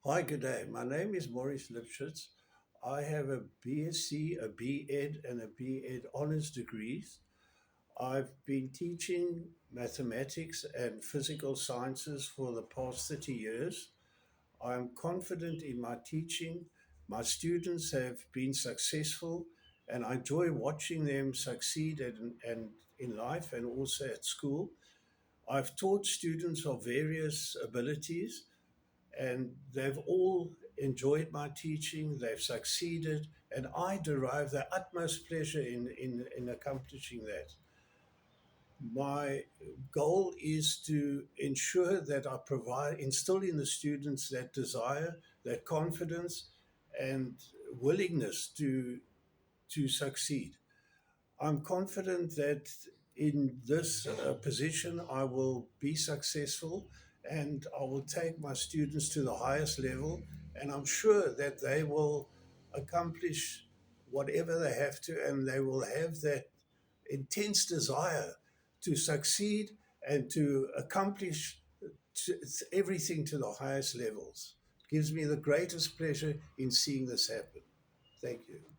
Hi, good day. My name is Maurice Lipschitz. I have a BSc, a B.Ed, and a B.Ed honors degrees. I've been teaching mathematics and physical sciences for the past 30 years. I'm confident in my teaching. My students have been successful, and I enjoy watching them succeed and in life and also at school. I've taught students of various abilities and they've all enjoyed my teaching, they've succeeded, and I derive the utmost pleasure in accomplishing that. My goal is to ensure that I provide, instill in the students that desire, that confidence, and willingness to succeed. I'm confident that in this position I will be successful and I will take my students to the highest level. And I'm sure that they will accomplish whatever they have to, and they will have that intense desire to succeed and to accomplish everything to the highest levels. It gives me the greatest pleasure in seeing this happen. Thank you.